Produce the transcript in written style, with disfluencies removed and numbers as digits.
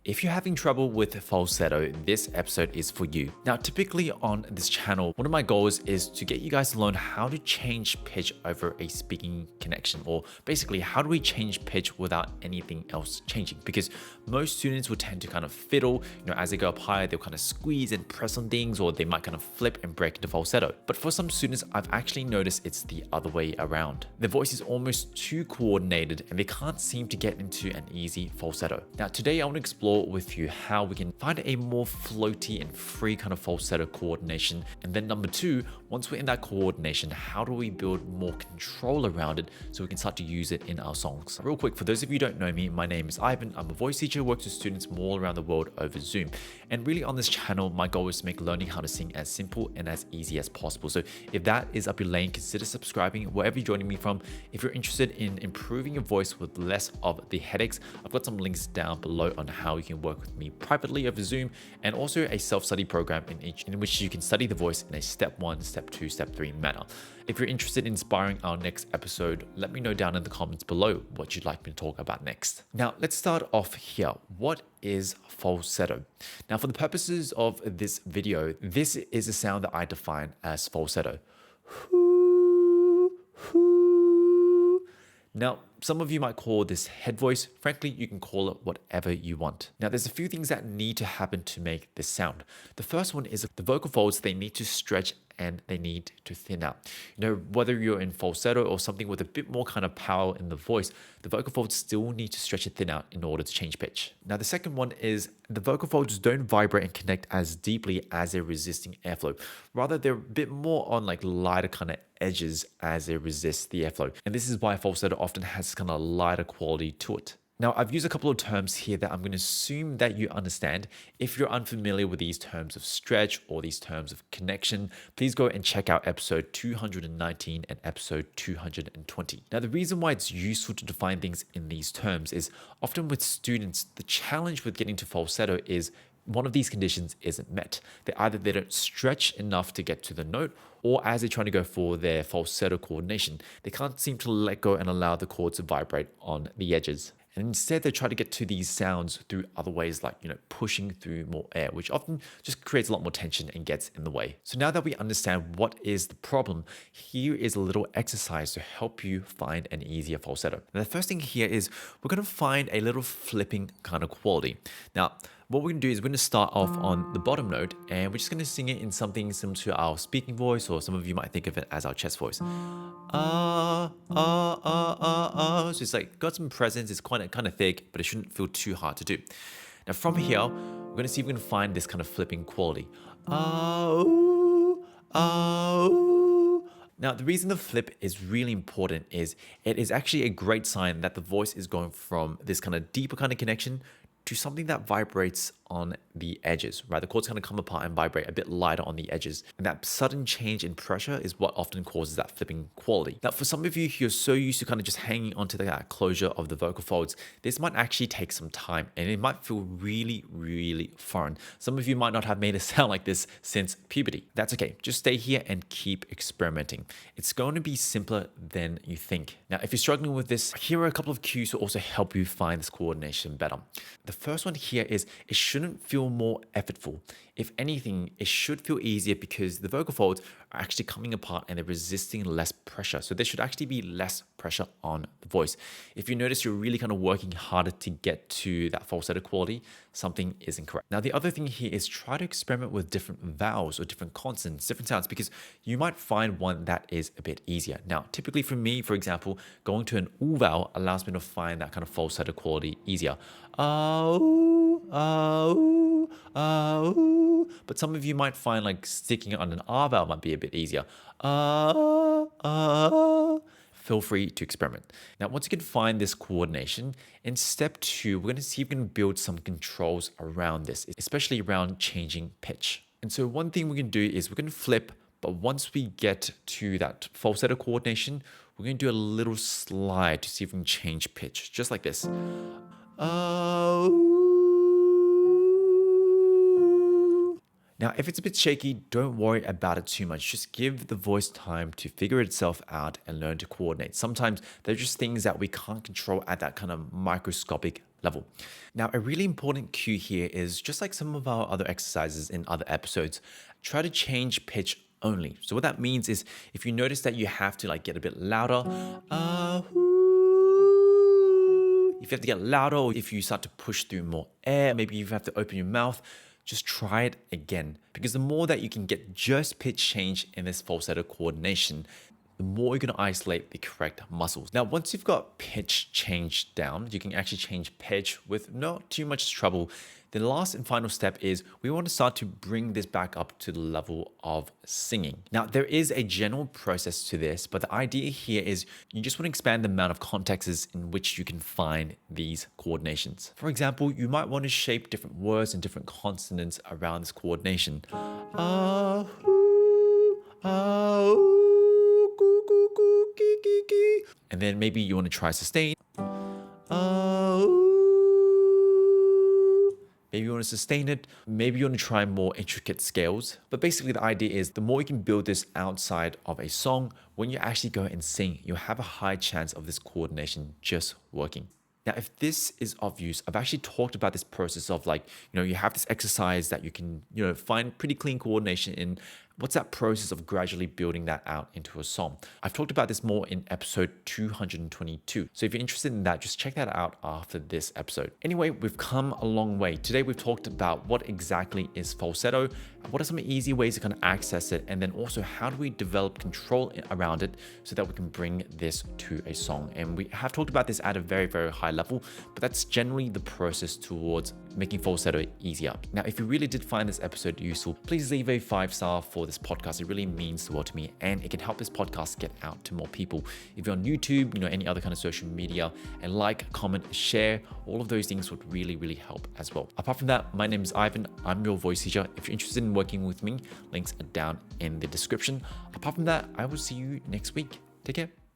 If you're having trouble with falsetto, this episode is for you. Now, typically on this channel, one of my goals is to get you guys to learn how to change pitch over a speaking connection, or basically how do we change pitch without anything else changing? Because most students will tend to kind of fiddle, as they go up higher, they'll kind of squeeze and press on things, or they might kind of flip and break into falsetto. But for some students, I've actually noticed it's the other way around. Their voice is almost too coordinated and they can't seem to get into an easy falsetto. Now, today I want to explore with you how we can find a more floaty and free kind of falsetto coordination. And then number two, once we're in that coordination, how do we build more control around it so we can start to use it in our songs? Real quick, for those of you who don't know me, my name is Ivan. I'm a voice teacher who works with students from all around the world over Zoom. And really on this channel, my goal is to make learning how to sing as simple and as easy as possible. So if that is up your lane, consider subscribing wherever you're joining me from. If you're interested in improving your voice with less of the headaches, I've got some links down below on how you can work with me privately over Zoom, and also a self-study program in which you can study the voice in a step 1, step 2, step 3 manner. If you're interested in inspiring our next episode, let me know down in the comments below what you'd like me to talk about next. Now, let's start off here. What is falsetto? Now, for the purposes of this video, this is a sound that I define as falsetto. Now, some of you might call this head voice. Frankly, you can call it whatever you want. Now, there's a few things that need to happen to make this sound. The first one is the vocal folds, they need to stretch and they need to thin out. Whether you're in falsetto or something with a bit more kind of power in the voice, the vocal folds still need to stretch and thin out in order to change pitch. Now, the second one is the vocal folds don't vibrate and connect as deeply as they're resisting airflow. Rather, they're a bit more on like lighter kind of edges as they resist the airflow. And this is why falsetto often has kind of lighter quality to it. Now, I've used a couple of terms here that I'm going to assume that you understand. If you're unfamiliar with these terms of stretch or these terms of connection, please go and check out episode 219 and episode 220. Now, the reason why it's useful to define things in these terms is often with students, the challenge with getting to falsetto is one of these conditions isn't met. They don't stretch enough to get to the note, or as they're trying to go for their falsetto coordination, they can't seem to let go and allow the chords to vibrate on the edges. And instead, they try to get to these sounds through other ways like, pushing through more air, which often just creates a lot more tension and gets in the way. So now that we understand what is the problem, here is a little exercise to help you find an easier falsetto. Now, the first thing here is we're going to find a little flipping kind of quality. Now, what we're going to do is we're going to start off on the bottom note, and we're just going to sing it in something similar to our speaking voice, or some of you might think of it as our chest voice. So it's like got some presence. It's quite kind of thick, but it shouldn't feel too hard to do. Now from here, we're going to see if we can find this kind of flipping quality. Now, the reason the flip is really important is it is actually a great sign that the voice is going from this kind of deeper kind of connection to something that vibrates on the edges, right? The chords kind of come apart and vibrate a bit lighter on the edges. And that sudden change in pressure is what often causes that flipping quality. Now, for some of you who are so used to kind of just hanging onto that closure of the vocal folds, this might actually take some time and it might feel really, really foreign. Some of you might not have made a sound like this since puberty. That's okay. Just stay here and keep experimenting. It's going to be simpler than you think. Now, if you're struggling with this, here are a couple of cues to also help you find this coordination better. The first one here is it shouldn't feel more effortful. If anything, it should feel easier because the vocal folds are actually coming apart and they're resisting less pressure. So there should actually be less pressure on the voice. If you notice you're really kind of working harder to get to that falsetto quality, something is incorrect. Now, the other thing here is try to experiment with different vowels or different consonants, different sounds, because you might find one that is a bit easier. Now, typically for me, for example, going to an oo vowel allows me to find that kind of falsetto quality easier. But some of you might find like sticking it on an R vowel might be a bit easier. Feel free to experiment. Now, once you can find this coordination, in step 2, we're going to see if we can build some controls around this, especially around changing pitch. And so one thing we can do is we're going to flip, but once we get to that falsetto coordination, we're going to do a little slide to see if we can change pitch, just like this. Now, if it's a bit shaky, don't worry about it too much. Just give the voice time to figure itself out and learn to coordinate. Sometimes they're just things that we can't control at that kind of microscopic level. Now, a really important cue here is just like some of our other exercises in other episodes, try to change pitch only. So what that means is if you notice that you have to like get a bit louder, if you have to get louder, or if you start to push through more air, maybe you have to open your mouth, just try it again. Because the more that you can get just pitch change in this falsetto coordination, the more you're going to isolate the correct muscles. Now, once you've got pitch change down, you can actually change pitch with not too much trouble. The last and final step is we want to start to bring this back up to the level of singing. Now, there is a general process to this, but the idea here is you just want to expand the amount of contexts in which you can find these coordinations. For example, you might want to shape different words and different consonants around this coordination. And then maybe you want to try sustain. Maybe you want to sustain it. Maybe you want to try more intricate scales. But basically the idea is the more you can build this outside of a song, when you actually go and sing, you'll have a high chance of this coordination just working. Now, if this is of use, I've actually talked about this process of like, you have this exercise that you can, find pretty clean coordination in. What's that process of gradually building that out into a song? I've talked about this more in episode 222. So if you're interested in that, just check that out after this episode. Anyway, we've come a long way. Today, we've talked about what exactly is falsetto, what are some easy ways to kind of access it, and then also how do we develop control around it so that we can bring this to a song. And we have talked about this at a very, very high level, but that's generally the process towards making falsetto easier. Now, if you really did find this episode useful, please leave a 5-star for this podcast. It really means the world to me, and it can help this podcast get out to more people. If you're on YouTube, any other kind of social media, and like, comment, share, all of those things would really, really help as well. Apart from that, my name is Ivan. I'm your voice teacher. If you're interested in working with me, links are down in the description. Apart from that, I will see you next week. Take care.